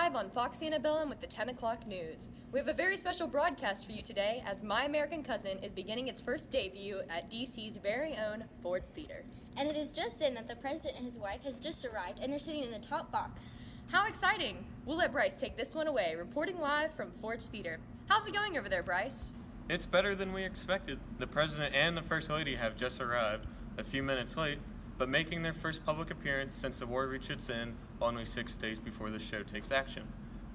live on Fox Antebellum with the 10 o'clock news. We have a very special broadcast for you today as My American Cousin is beginning its first debut at DC's very own Ford's Theater. And it is just in that the president and his wife has just arrived and they're sitting in the top box. How exciting! We'll let Bryce take this one away, reporting live from Ford's Theater. How's it going over there, Bryce? It's better than we expected. The president and the first lady have just arrived, a few minutes late, but making their first public appearance since the war reached its end only 6 days before the show takes action.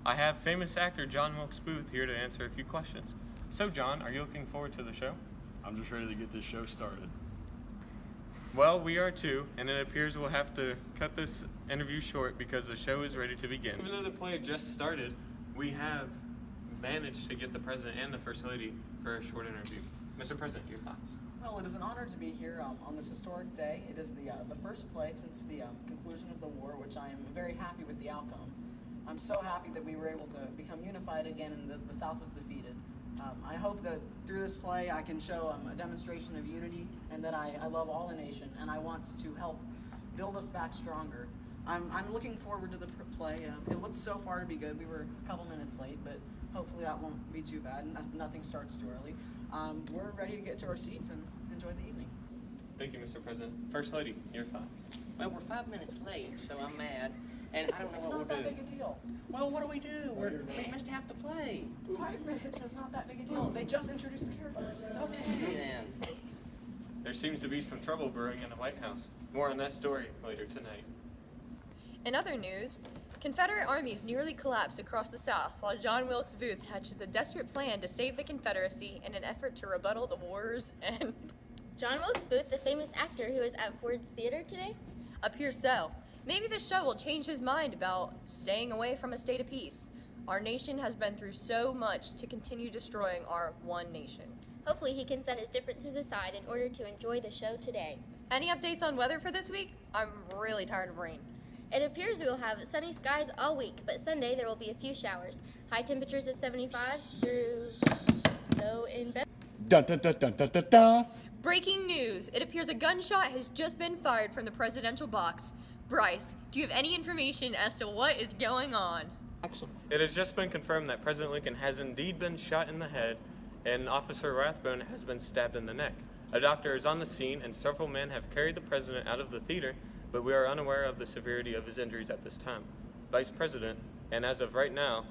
I have famous actor John Wilkes Booth here to answer a few questions. So John, are you looking forward to the show? I'm just ready to get this show started. Well, we are too, and it appears we'll have to cut this interview short because the show is ready to begin. Even though the play just started, we have managed to get the president and the first lady for a short interview. Mr. President, your thoughts? Well, it is an honor to be here on this historic day. It is the first play since the conclusion of the war, which I am very happy with the outcome. I'm so happy that we were able to become unified again and the South was defeated. I hope that through this play I can show a demonstration of unity and that I love all the nation and I want to help build us back stronger. I'm looking forward to the play. It looks so far to be good. We were a couple minutes late, but hopefully that won't be too bad. Nothing starts too early. We're ready to get to our seats and enjoy the evening. Thank you, Mr. President. First Lady, your thoughts? Well, we're 5 minutes late, so I'm mad, and I don't know It's what not we'll that do. big a deal. Well, what do we do? We missed half the play. 5 minutes is not that big a deal. They just introduced the characters. It's Okay, then. There seems to be some trouble brewing in the White House. More on that story later tonight. In other news, Confederate armies nearly collapsed across the South while John Wilkes Booth hatches a desperate plan to save the Confederacy in an effort to rebuttal the war's end. John Wilkes Booth, the famous actor who is at Ford's Theater today? Appears so. Maybe this show will change his mind about staying away from a state of peace. Our nation has been through so much to continue destroying our one nation. Hopefully he can set his differences aside in order to enjoy the show today. Any updates on weather for this week? I'm really tired of rain. It appears we will have sunny skies all week, but Sunday there will be a few showers. High temperatures of 75 through low in bed. Dun dun dun dun dun dun dun. Breaking news! It appears a gunshot has just been fired from the presidential box. Bryce, do you have any information as to what is going on? It has just been confirmed that President Lincoln has indeed been shot in the head and Officer Rathbone has been stabbed in the neck. A doctor is on the scene and several men have carried the president out of the theater, but we are unaware of the severity of his injuries at this time. Vice President, and as of right now,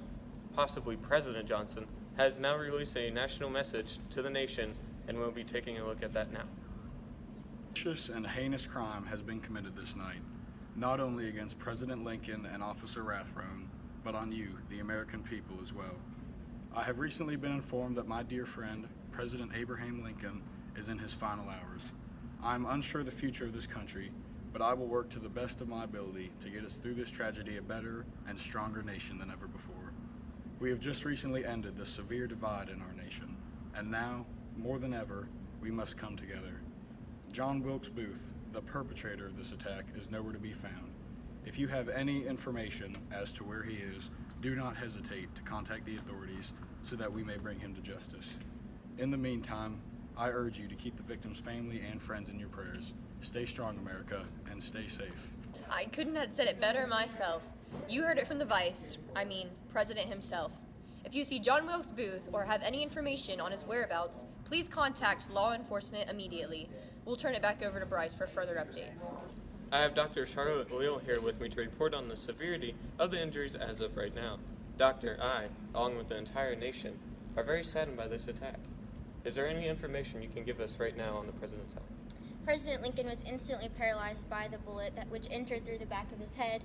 possibly President Johnson, has now released a national message to the nation, and we'll be taking a look at that now. Vicious and heinous crime has been committed this night, not only against President Lincoln and Officer Rathbone, but on you, the American people, as well. I have recently been informed that my dear friend, President Abraham Lincoln, is in his final hours. I am unsure of the future of this country, but I will work to the best of my ability to get us through this tragedy a better and stronger nation than ever before. We have just recently ended the severe divide in our nation, and now, more than ever, we must come together. John Wilkes Booth, the perpetrator of this attack, is nowhere to be found. If you have any information as to where he is, do not hesitate to contact the authorities so that we may bring him to justice. In the meantime, I urge you to keep the victim's family and friends in your prayers. Stay strong, America, and stay safe. I couldn't have said it better myself. You heard it from the President himself. If you see John Wilkes Booth or have any information on his whereabouts, please contact law enforcement immediately. We'll turn it back over to Bryce for further updates. I have Dr. Charlotte Leal here with me to report on the severity of the injuries as of right now. Doctor, I, along with the entire nation, are very saddened by this attack. Is there any information you can give us right now on the president's health? President Lincoln was instantly paralyzed by the bullet which entered through the back of his head.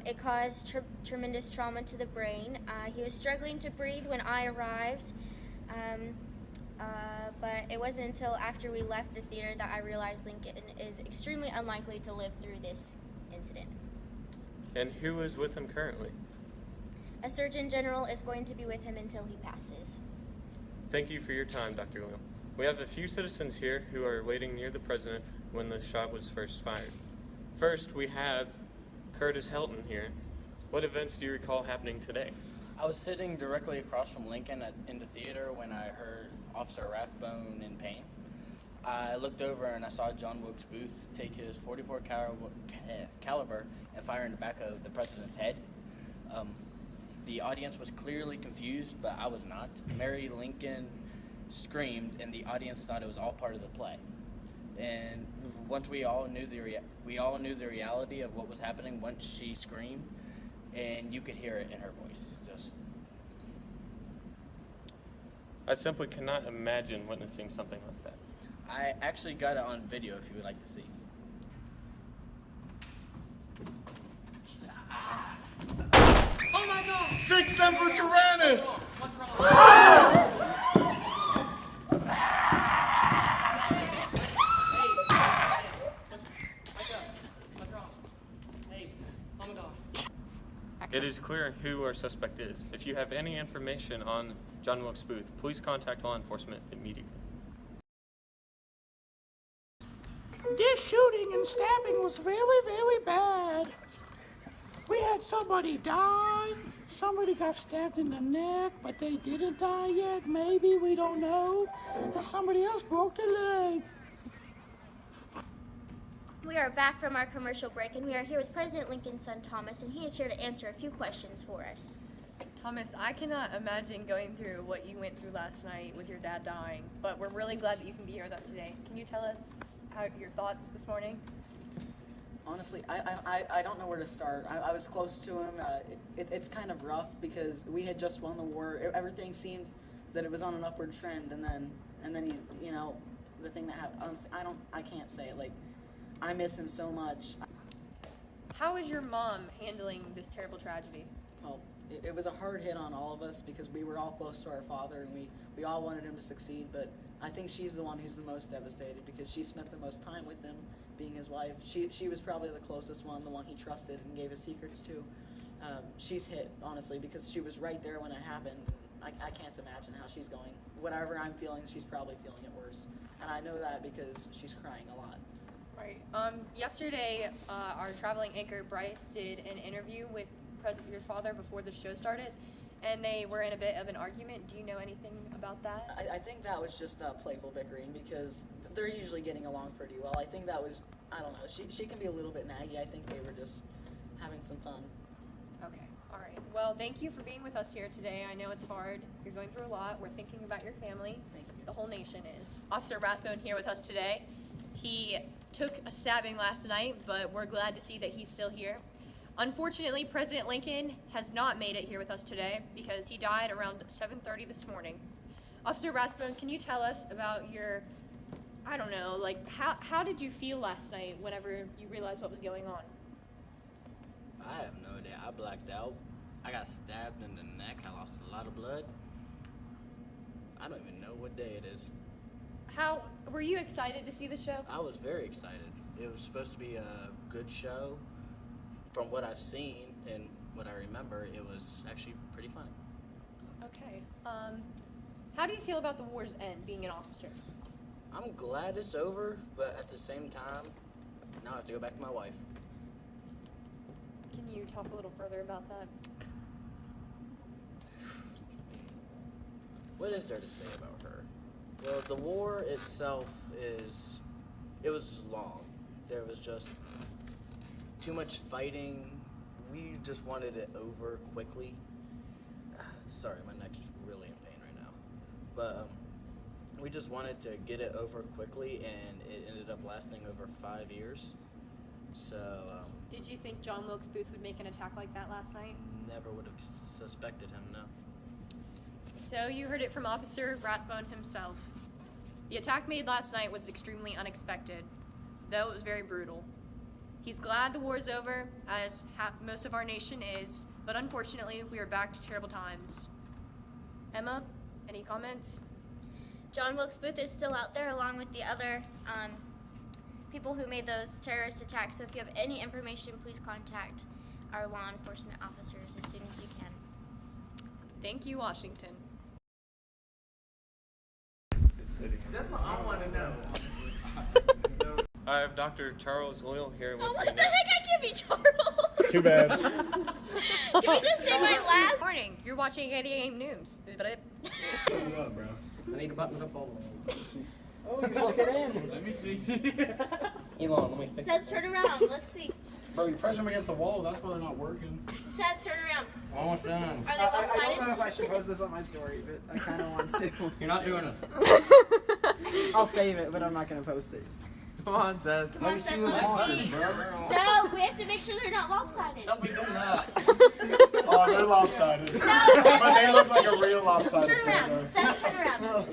It caused tremendous trauma to the brain. He was struggling to breathe when I arrived, but it wasn't until after we left the theater that I realized Lincoln is extremely unlikely to live through this incident. And who is with him currently? A Surgeon General is going to be with him until he passes. Thank you for your time, Dr. Leal. We have a few citizens here who are waiting near the president when the shot was first fired. First, we have Curtis Helton here. What events do you recall happening today? I was sitting directly across from Lincoln in the theater when I heard Officer Rathbone in pain. I looked over and I saw John Wilkes Booth take his .44 caliber and fire in the back of the president's head. The audience was clearly confused, but I was not. Mary Lincoln screamed, and the audience thought it was all part of the play. And once we all knew the reality of what was happening once she screamed, and you could hear it in her voice. Just I simply cannot imagine witnessing something like that. I actually got it on video if you would like to see. Oh my god! Sic Semper Tyrannis! What's wrong? What's wrong? Hey, oh my god. It is clear who our suspect is. If you have any information on John Wilkes Booth, please contact law enforcement immediately. This shooting and stabbing was very, very bad. We had somebody die, somebody got stabbed in the neck, but they didn't die yet, maybe, we don't know. And somebody else broke their leg. We are back from our commercial break, and we are here with President Lincoln's son, Thomas, and he is here to answer a few questions for us. Thomas, I cannot imagine going through what you went through last night with your dad dying, but we're really glad that you can be here with us today. Can you tell us your thoughts this morning? Honestly, I don't know where to start. I was close to him. It's kind of rough because we had just won the war. Everything seemed that it was on an upward trend, and then he, the thing that happened. Honestly, I can't say it. Like, I miss him so much. How is your mom handling this terrible tragedy? Well, it was a hard hit on all of us because we were all close to our father, and we all wanted him to succeed. But I think she's the one who's the most devastated because she spent the most time with him, being his wife. She was probably the closest one, the one he trusted and gave his secrets to. She's hit, honestly, because she was right there when it happened. I can't imagine how she's going. Whatever I'm feeling, she's probably feeling it worse. And I know that because she's crying a lot. Right. Yesterday, our traveling anchor, Bryce, did an interview with your father before the show started, and they were in a bit of an argument. Do you know anything about that? I think that was just playful bickering because they're usually getting along pretty well. I think that was, I don't know, she can be a little bit naggy. I think they were just having some fun. Okay, all right. Well, thank you for being with us here today. I know it's hard. You're going through a lot. We're thinking about your family. Thank you. The whole nation is. Officer Rathbone here with us today. He took a stabbing last night, but we're glad to see that he's still here. Unfortunately, President Lincoln has not made it here with us today because he died around 7:30 this morning. Officer Rathbone, can you tell us about your, I don't know, like how did you feel last night whenever you realized what was going on? I have no idea. I blacked out. I got stabbed in the neck. I lost a lot of blood. I don't even know what day it is. How were you excited to see the show? I was very excited. It was supposed to be a good show. From what I've seen and what I remember, it was actually pretty funny. Okay. How do you feel about the war's end, being an officer? I'm glad it's over, but at the same time, now I have to go back to my wife. Can you talk a little further about that? What is there to say about her? Well, the war itself it was long. There was just too much fighting. We just wanted it over quickly. Sorry, my neck's really in pain right now. But we just wanted to get it over quickly, and it ended up lasting over 5 years. So, Did you think John Wilkes Booth would make an attack like that last night? never would have suspected him, no. So you heard it from Officer Rathbone himself. The attack made last night was extremely unexpected, though it was very brutal. He's glad the war's over, as most of our nation is, but unfortunately, we are back to terrible times. Emma, any comments? John Wilkes Booth is still out there along with the other people who made those terrorist attacks. So if you have any information, please contact our law enforcement officers as soon as you can. Thank you, Washington. That's what I want to know. I have Dr. Charles Oil here with Oh, me what the now. heck? I can't be Charles. Too bad. Can we just say my last? Morning. You're watching 88 News. Turn it up, bro. I need to button it up all the way. Oh, he's looking in. Let me see. Elon, let me fix Says turn around. Let's see. Bro, you press them against the wall. That's why they're not working. Seth, turn around. Almost done. Are they I don't lopsided? know if I should post this on my story, but I kind of want to. You're not doing it. I'll save it, but I'm not going to post it. Come on, Seth. Come on, Seth, let me see. No, we have to make sure they're not lopsided. Don't be doing that. Oh, they're lopsided. No, But they look like a real lopsided turn thing, around. though. Seth, turn around.